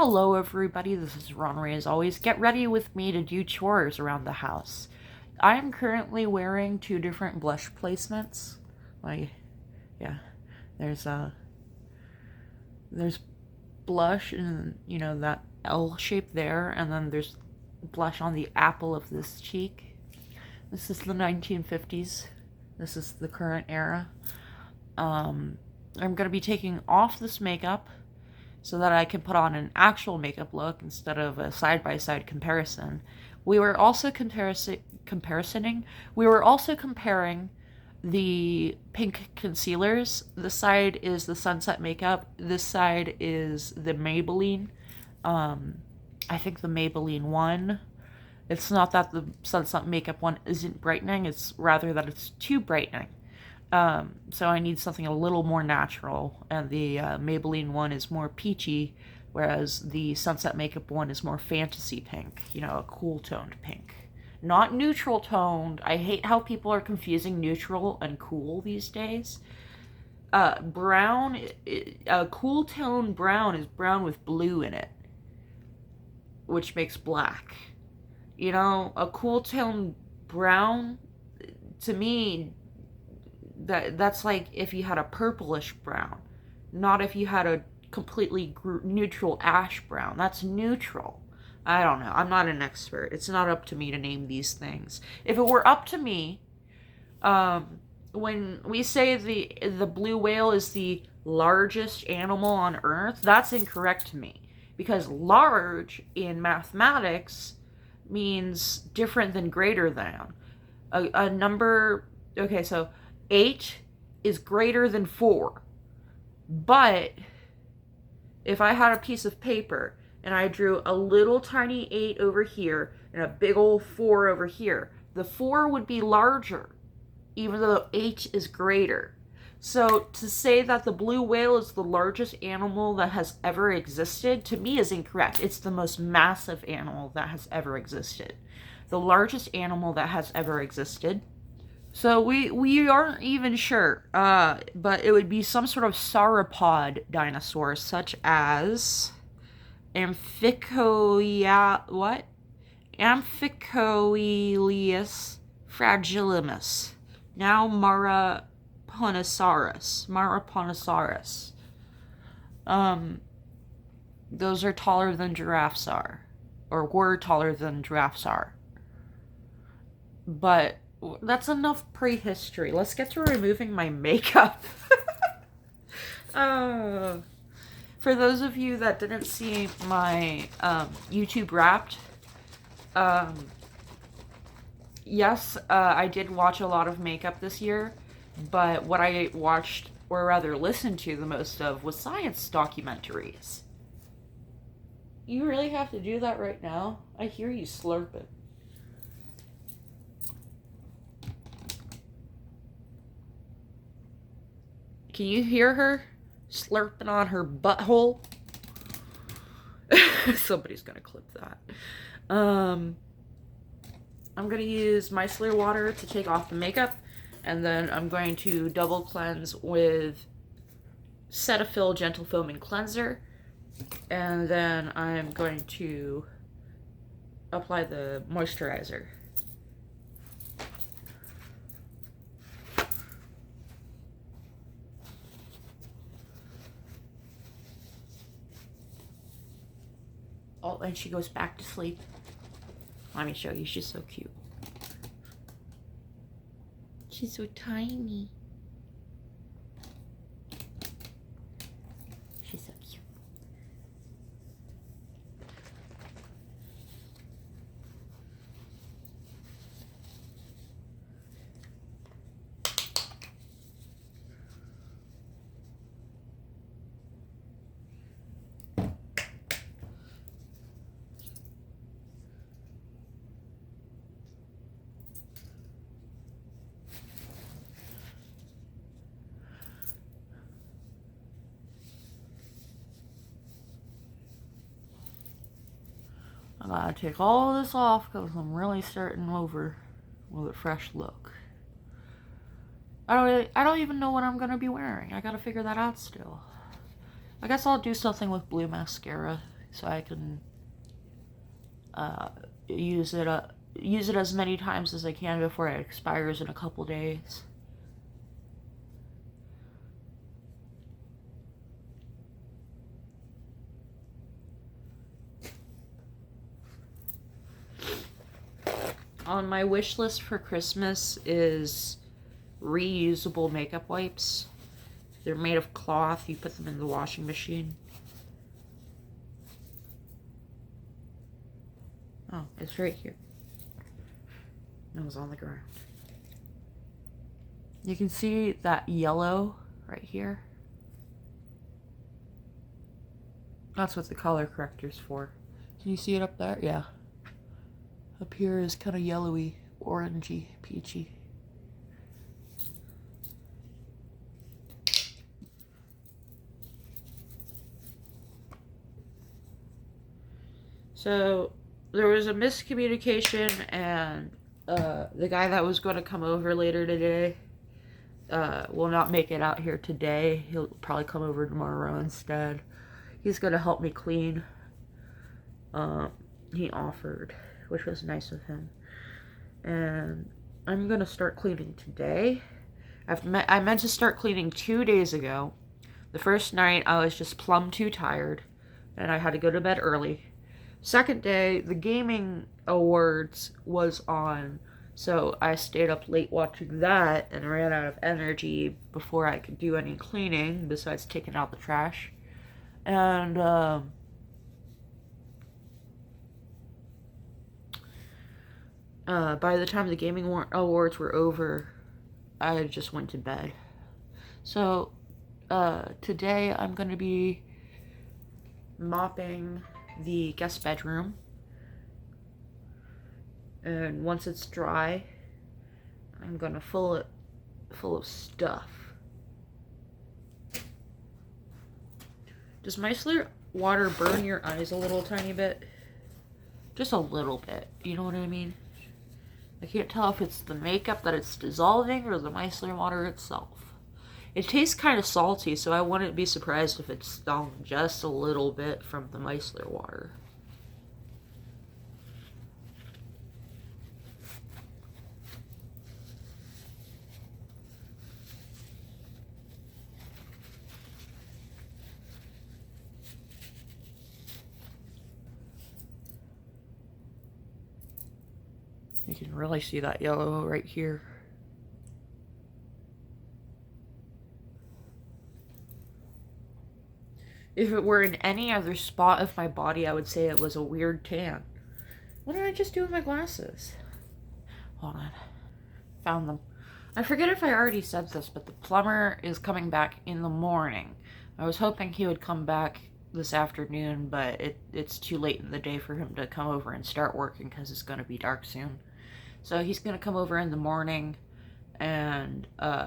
Hello everybody, this is Ronray as always. Get ready with me to do chores around the house. I am currently wearing two different blush placements. There's there's blush in, that L shape there, and then there's blush on the apple of this cheek. This is the 1950s. This is the current era. I'm going to be taking off this makeup so that I can put on an actual makeup look instead of a side-by-side comparison. We were also We were also comparing the pink concealers. This side is the Sunset makeup. This side is the Maybelline. I think the Maybelline one. It's not that the Sunset makeup one isn't brightening. It's rather that it's too brightening. So I need something a little more natural, and the Maybelline one is more peachy, whereas the Sunset makeup one is more fantasy pink, a cool toned pink. Not neutral toned. I hate how people are confusing neutral and cool these days. Brown, a cool toned brown is brown with blue in it, which makes black. A cool toned brown, to me, that's like if you had a purplish brown, not if you had a completely neutral ash brown. That's neutral. I don't know. I'm not an expert. It's not up to me to name these things. If it were up to me, when we say the blue whale is the largest animal on Earth, that's incorrect to me, because large in mathematics means different than greater than. A number. Okay, so 8 is greater than 4. But if I had a piece of paper and I drew a little tiny 8 over here and a big old 4 over here, the 4 would be larger, even though 8 is greater. So to say that the blue whale is the largest animal that has ever existed, to me, is incorrect. It's the most massive animal that has ever existed. The largest animal that has ever existed. So we aren't even sure, but it would be some sort of sauropod dinosaur, such as Amphicoelius fragilimus, now Maraponosaurus. Those are taller than giraffes are, or were taller than giraffes are. But that's enough prehistory. Let's get to removing my makeup. For those of you that didn't see my YouTube Wrapped, yes, I did watch a lot of makeup this year, but what I watched, or rather listened to the most of, was science documentaries. You really have to do that right now? I hear you slurping. Can you hear her slurping on her butthole? Somebody's gonna clip that. I'm gonna use micellar water to take off the makeup, and then I'm going to double cleanse with Cetaphil Gentle Foaming Cleanser, and then I'm going to apply the moisturizer. Oh, and she goes back to sleep. Let me show you. She's so cute. She's so tiny. She's so cute. I gotta take all this off because I'm really starting over with a fresh look. I don't even know what I'm gonna be wearing. I gotta figure that out still. I guess I'll do something with blue mascara so I can use it as many times as I can before it expires in a couple days. On my wish list for Christmas is reusable makeup wipes. They're made of cloth. You put them in the washing machine. Oh, it's right here. It was on the ground. You can see that yellow right here. That's what the color corrector's for. Can you see it up there? Yeah. Up here is kind of yellowy, orangey, peachy. So there was a miscommunication, and the guy that was going to come over later today will not make it out here today. He'll probably come over tomorrow instead. He's going to help me clean. He offered, which was nice of him. And I'm going to start cleaning today. I meant to start cleaning 2 days ago. The first night I was just plumb too tired, and I had to go to bed early. Second day, the gaming awards was on, so I stayed up late watching that and ran out of energy before I could do any cleaning besides taking out the trash. And by the time the gaming awards were over, I just went to bed. So today I'm going to be mopping the guest bedroom, and once it's dry, I'm going to fill it full of stuff. Does micellar water burn your eyes a little tiny bit? Just a little bit, you know what I mean? I can't tell if it's the makeup that it's dissolving or the micellar water itself. It tastes kind of salty, so I wouldn't be surprised if it stung just a little bit from the micellar water. You can really see that yellow right here. If it were in any other spot of my body, I would say it was a weird tan. What did I just do with my glasses? Hold on. Found them. I forget if I already said this, but the plumber is coming back in the morning. I was hoping he would come back this afternoon, but it's too late in the day for him to come over and start working because it's going to be dark soon. So he's going to come over in the morning and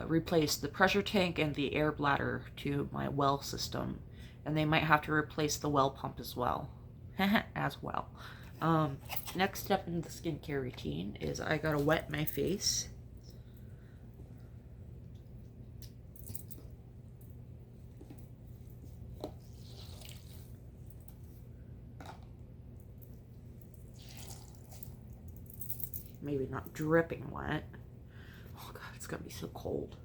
replace the pressure tank and the air bladder to my well system. And they might have to replace the well pump as well. Next step in the skincare routine is I gotta wet my face. Maybe not dripping wet. Oh god, it's gonna be so cold.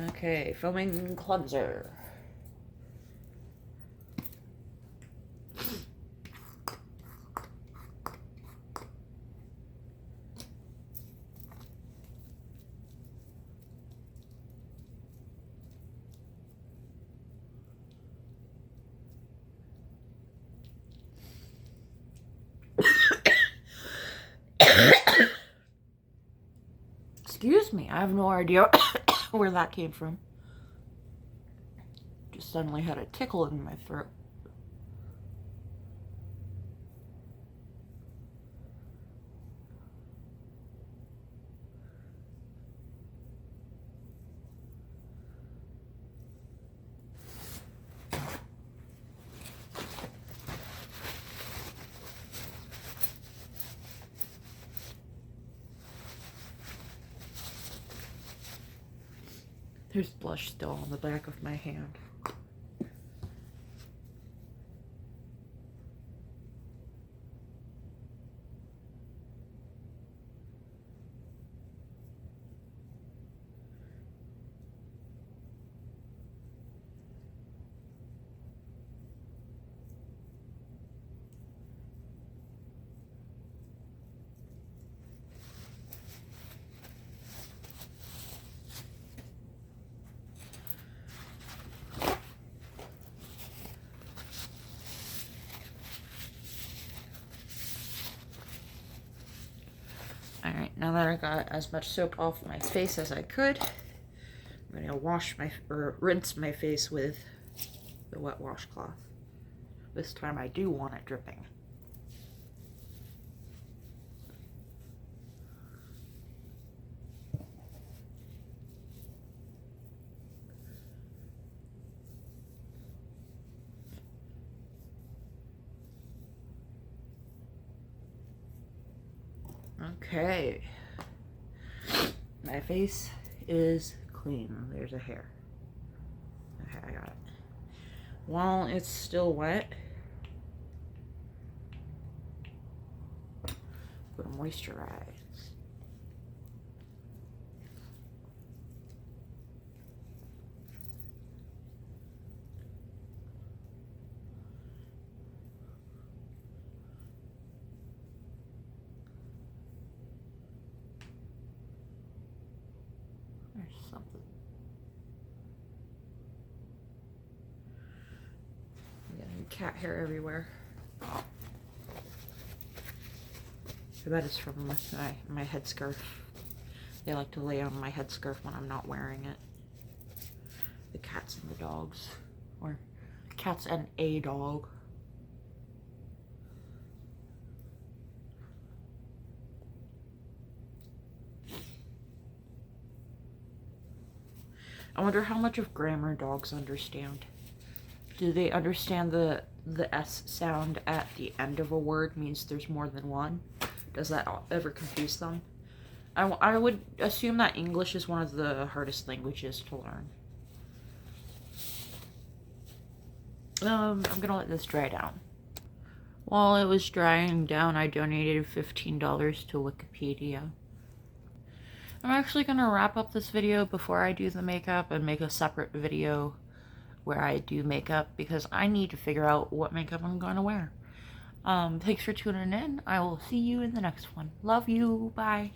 Okay, foaming cleanser. Excuse me, I have no idea where that came from. Just suddenly had a tickle in my throat. There's blush still on the back of my hand. Alright, now that I got as much soap off my face as I could, I'm gonna rinse my face with the wet washcloth. This time I do want it dripping. Okay. My face is clean. There's a hair. Okay, I got it. While it's still wet, I'm gonna moisturize. There's something. I'm getting cat hair everywhere. I bet it's from my headscarf. They like to lay on my headscarf when I'm not wearing it. The cats and the dogs. Or cats and a dog. I wonder how much of grammar dogs understand. Do they understand the S sound at the end of a word means there's more than one? Does that ever confuse them? I would assume that English is one of the hardest languages to learn. I'm gonna let this dry down. While it was drying down, I donated $15 to Wikipedia. I'm actually gonna wrap up this video before I do the makeup and make a separate video where I do makeup because I need to figure out what makeup I'm gonna wear. Thanks for tuning in. I will see you in the next one. Love you. Bye.